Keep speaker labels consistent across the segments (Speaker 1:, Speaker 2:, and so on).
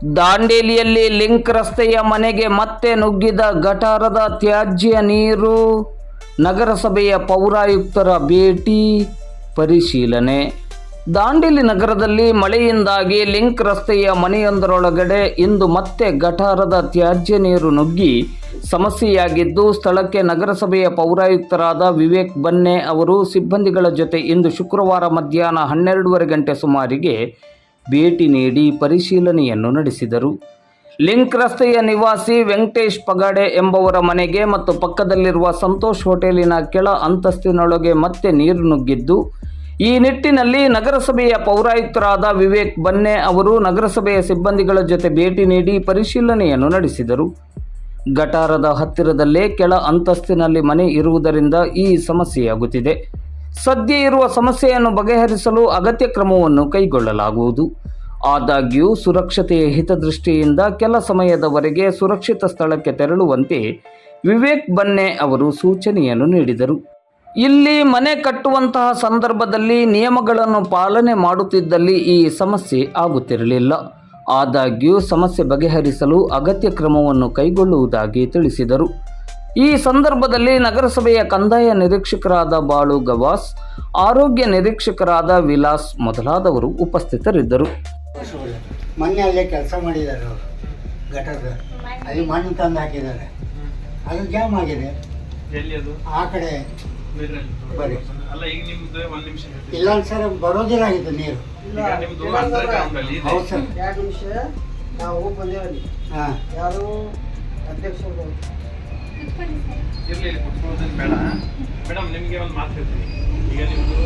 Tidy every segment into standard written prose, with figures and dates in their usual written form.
Speaker 1: ದಾಂಡೇಲಿಯಲ್ಲಿ link ರಸ್ತೆಯ ಮನೆಗೆ ಮತ್ತೆ ನುಗ್ಗಿದ ಗಟಾರದ ತ್ಯಾಜ್ಯ ನೀರು. ನಗರಸಭೆಯ ಪೌರಾಯುಕ್ತರ ಭೇಟಿ ಪರಿಶೀಲನೆ. ದಾಂಡೇಲಿ ನಗರದಲ್ಲಿ ಮಳೆಯಿಂದಾಗಿ ಲಿಂಕ್ ರಸ್ತೆಯ ಮನೆಯೊಂದರೊಳಗಡೆ ಇಂದು ಮತ್ತೆ ಗಟಾರದ ತ್ಯಾಜ್ಯ ನೀರು ನುಗ್ಗಿ ಸಮಸ್ಯೆಯಾಗಿದ್ದು, ಸ್ಥಳಕ್ಕೆ ನಗರಸಭೆಯ ಪೌರಾಯುಕ್ತರಾದ ವಿವೇಕ್ ಬನ್ನೆ ಅವರು ಸಿಬ್ಬಂದಿಗಳ ಜೊತೆ ಇಂದು ಶುಕ್ರವಾರ ಮಧ್ಯಾಹ್ನ 12:30 ಗಂಟೆ ಸುಮಾರಿಗೆ ಭೇಟಿ ನೀಡಿ ಪರಿಶೀಲನೆಯನ್ನು ನಡೆಸಿದರು. ಲಿಂಕ್ ರಸ್ತೆಯ ನಿವಾಸಿ ವೆಂಕಟೇಶ್ ಪಗಾಡೆ ಎಂಬುವರ ಮನೆಗೆ ಮತ್ತು ಪಕ್ಕದಲ್ಲಿರುವ ಸಂತೋಷ್ ಹೋಟೆಲಿನ ಕೆಳ ಅಂತಸ್ತಿನೊಳಗೆ ಮತ್ತೆ ನೀರು ನುಗ್ಗಿದ್ದು, ಈ ನಿಟ್ಟಿನಲ್ಲಿ ನಗರಸಭೆಯ ಪೌರಾಯುಕ್ತರಾದ ವಿವೇಕ್ ಬನ್ನೆ ಅವರು ನಗರಸಭೆಯ ಸಿಬ್ಬಂದಿಗಳ ಜೊತೆ ಭೇಟಿ ನೀಡಿ ಪರಿಶೀಲನೆಯನ್ನು ನಡೆಸಿದರು. ಗಟಾರದ ಹತ್ತಿರದಲ್ಲೇ ಕೆಳ ಅಂತಸ್ತಿನಲ್ಲಿ ಮನೆ ಇರುವುದರಿಂದ ಈ ಸಮಸ್ಯೆಯಾಗುತ್ತಿದೆ. ಸದ್ಯ ಇರುವ ಸಮಸ್ಯೆಯನ್ನು ಬಗೆಹರಿಸಲು ಅಗತ್ಯ ಕ್ರಮವನ್ನು ಕೈಗೊಳ್ಳಲಾಗುವುದು. ಆದಾಗ್ಯೂ ಸುರಕ್ಷತೆಯ ಹಿತದೃಷ್ಟಿಯಿಂದ ಕೆಲ ಸಮಯದವರೆಗೆ ಸುರಕ್ಷಿತ ಸ್ಥಳಕ್ಕೆ ತೆರಳುವಂತೆ ವಿವೇಕ್ ಬನ್ನೆ ಅವರು ಸೂಚನೆಯನ್ನು ನೀಡಿದರು. ಇಲ್ಲಿ ಮನೆ ಕಟ್ಟುವಂತಹ ಸಂದರ್ಭದಲ್ಲಿ ನಿಯಮಗಳನ್ನು ಪಾಲನೆ ಮಾಡುತ್ತಿದ್ದಲ್ಲಿ ಈ ಸಮಸ್ಯೆ ಆಗುತ್ತಿರಲಿಲ್ಲ. ಆದಾಗ್ಯೂ ಸಮಸ್ಯೆ ಬಗೆಹರಿಸಲು ಅಗತ್ಯ ಕ್ರಮವನ್ನು ಕೈಗೊಳ್ಳುವುದಾಗಿ ತಿಳಿಸಿದರು. ಈ ಸಂದರ್ಭದಲ್ಲಿ ನಗರಸಭೆಯ ಕಂದಾಯ ನಿರೀಕ್ಷಕರಾದ ಬಾಳು ಗವಾಸ್, ಆರೋಗ್ಯ ನಿರೀಕ್ಷಕರಾದ ವಿಲಾಸ್ ಮೊದಲಾದವರು ಉಪಸ್ಥಿತರಿದ್ದರು.
Speaker 2: ಮೊನ್ನೆ ಅಲ್ಲೇ ಕೆಲಸ ಮಾಡಿದ್ದಾರೆ ಅವರು, ಗಟರದ ಅಲ್ಲಿ ಮಣ್ಣು ತಂದು ಹಾಕಿದ್ದಾರೆ, ಅದು ಜಾಮ್ ಆಗಿದೆ. ಆ ಕಡೆ ಬರೀ ಇಲ್ಲ ಸರ್, ಬರೋದಿಲ್ಲ ಆಗಿತ್ತು ನೀರು. ಹೌದು ಸರ್. 2 ನಿಮಿಷ ನಾವು ಬಂದೇವಲ್ಲಿ. ಹಾಂ, ಯಾರು ಅಧ್ಯಕ್ಷರು
Speaker 3: ಇರಲಿ, ಕುತ್ಕೊಳ್ಳೋದೇನು ಬೇಡ ಮೇಡಮ್. ನಿಮಗೆ ಒಂದು ಮಾತು ಹೇಳ್ತೀನಿ. ಈಗ ನಿಮ್ಮದು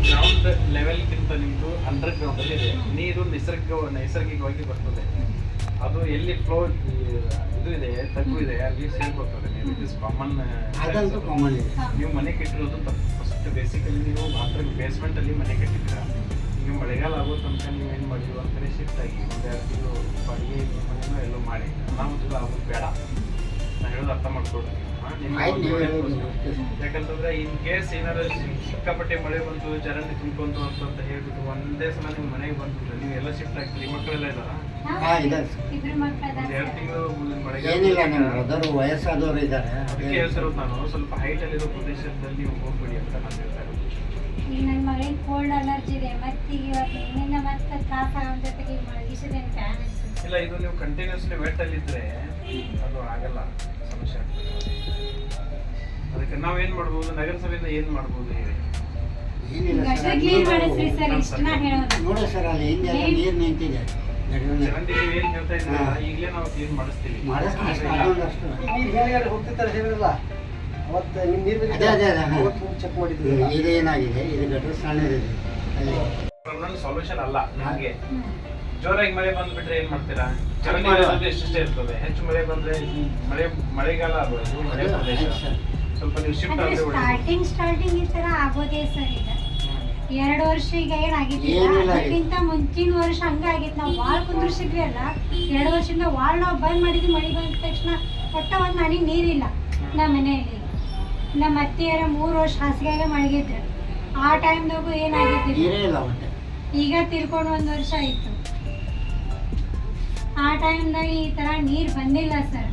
Speaker 3: ಗ್ರೌಂಡ್ ಲೆವೆಲ್ಗಿಂತ ನಿಮ್ಮದು ಅಂಡರ್ ಗ್ರೌಂಡಲ್ಲಿ ಇದೆ. ನೀರು ನೈಸರ್ಗಿಕವಾಗಿ ಬರ್ತದೆ. ಅದು ಎಲ್ಲಿ ಫ್ಲೋ ಇದು ಇದೆ, ತಗ್ಗು ಇದೆ, ಅಲ್ಲಿ ಸೇರ್ಕೊಳ್ತದೆ ನೀರು. It is common. ನೀವು ಮನೆ ಕಟ್ಟಿರೋದು ತಪ್ಪು. ಫಸ್ಟ್ ಬೇಸಿಕಲಿ ನೀವು ಮಾತ್ರ ಬೇಸ್ಮೆಂಟಲ್ಲಿ ಮನೆ ಕಟ್ಟಿದ್ದೀರಾ. ನೀವು ಮಳೆಗಾಲ ಆಗೋ ತನಕ ನೀವು ಏನು ಮಾಡಿದ್ರು ಒಂದು ಕಡೆ ಶಿಫ್ಟ್ ಆಗಿ ಒಂದು 2 ತಿಂಗಳು ಬಾಡಿಗೆ ಮನೆಯೂ ಎಲ್ಲೋ ಮಾಡಿ ಅನಾಹುತಗಳು ಆಗೋದು ಬೇಡ. ನಾನು ಹೇಳೋದು ಅರ್ಥ ಮಾಡ್ಕೊಡ್ತೀನಿ. ಯಾಕಂತಂದ್ರೆ ಇನ್ ಕೇಸ್ ಏನಾದ್ರು ಸಿಕ್ಕಾಪಟ್ಟೆ ಮಳೆ ಬಂತು, ಚರಂಡಿ ತುಂಬ್ಕೊಂತು ಅಂತ ಹೇಳ್ಬಿಟ್ಟು ಒಂದೇ ಸಲ ನೀವು ಮನೆಗೆ ಬಂದ್ಬಿಟ್ರೆ ನೀವು ಎಲ್ಲ ಶಿಫ್ಟ್ ಆಗ್ತೀರಿ. ಮಕ್ಕಳೆಲ್ಲ ಇದ್ದಾರಾ? 2 ತಿಂಗಳು ಮಳೆಗಾಲ
Speaker 2: ವಯಸ್ಸಾದವರು ಇದ್ದಾರೆ.
Speaker 3: ಅದಕ್ಕೆ ಹೇಳ್ತಿರೋದು ನಾನು, ಸ್ವಲ್ಪ ಹೈಟ್ ಅಲ್ಲಿರೋ ಪ್ರದೇಶದಲ್ಲಿ ನೀವು ಹೋಗ್ಬೇಡಿ ಅಂತ ನಾನು ಹೇಳ್ತಾ ಇರೋದು.
Speaker 4: ಈಗ ನನ್ನ ಮಗಳಿಗೆ ಕೋಲ್ಡ್ ಅಲರ್ಜಿ ಇದೆ, ಮತ್ತೆ ಇವತ್ತಿನಿಂದ ಮತ್ತೆ ತ್ರಾಸ ಆಗೋದಕ್ಕೆ
Speaker 3: ಇಲ್ಲ, ಇದು ನೀವು ಕಂಟಿನ್ಯೂಸ್ಲಿ ವೆಟ್ ಅಲ್ಲಿ ಇದ್ರೆ ಅದು ಆಗಲ್ಲ, ಸಮಸ್ಯೆ ಆಗ್ತದೆ. ಅದಕ್ಕೆ ನಾವೇನ್ ಮಾಡ್ಬೋದು, ನಗರಸಭೆಯಿಂದ ಏನ್ ಮಾಡ್ಬೋದು ಹೇಳಿ?
Speaker 2: ನೋಡಿ ಸರ್, ಅಲ್ಲಿ ಹಿಂದೆ ನೀರು ನಿಂತಿದೆ.
Speaker 3: ಚರಂಡಿ ನೀವು ಏನ್ ಹೇಳ್ತಾ ಇದ್ದೀರಾ, ಈಗಲೇ ನಾವು ಕ್ಲೀನ್ ಮಾಡಿಸ್ತೀವಿ.
Speaker 2: ಇದೇನಾಗಿದೆ, ಇದು ಗಟರ್ ಸಣ್ಣದಿದೆ.
Speaker 3: ಸೊಲ್ಯೂಷನ್ ಅಲ್ಲ ನಿಮಗೆ. ಜೋರಾಗಿ ಮಳೆ ಬಂದ್ಬಿಟ್ರೆ ಏನ್ ಮಾಡ್ತೀರಾ? ಚರಂಡಿ ಎಷ್ಟೇ ಇರ್ತದೆ. ಹೆಚ್ಚು ಮಳೆ ಬಂದ್ರೆ ಮಳೆಗಾಲ ಅಲ್ವಾ ಇದು, ಮಳೆ ಪ್ರದೇಶ. ಸ್ವಲ್ಪ ನೀವು ಶಿಫ್ಟ್ ಆದ್ರೆ
Speaker 4: ಸ್ಟಾರ್ಟಿಂಗ್ ಈ ತರ ಆಗೋದೇ ಸರ್. ಈಗ 2 ವರ್ಷ ಈಗ ಏನಾಗಿದ್ದಿಲ್ಲ, ಅದಕ್ಕಿಂತ ಮುಂಚಿನ ವರ್ಷ ಹಂಗ ಆಗಿತ್ತು. ನಾವು ವಾಲ್ ಕುಂದ್ರಿಸಿದ್ವಿ ಅಲ್ಲ, 2 ವರ್ಷದಿಂದ ವಾಲ್ ನಾವು ಬಂದ್ ಮಾಡಿದ್ವಿ. ಮಳೆ ಬಂದ ತಕ್ಷಣ ಒಟ್ಟ ಒಂದು ಮನೆ ನೀರಿಲ್ಲ ನಮ್ಮ ಮನೆಯಲ್ಲಿ. ನಮ್ಮ ಅತ್ತೆಯರ 3 ವರ್ಷ ಹಾಸಿಗೆಗೆ ಮಳಗಿದ್ರು. ಆ ಟೈಮ್ದಾಗೂ ಏನಾಗಿದ್ದಿಲ್ಲ. ಈಗ ತಿರ್ಕೊಂಡು 1 ವರ್ಷ ಆಯ್ತು. ಆ ಟೈಮ್ದಾಗ ಈ ತರ ನೀರ್ ಬಂದಿಲ್ಲ ಸರ್.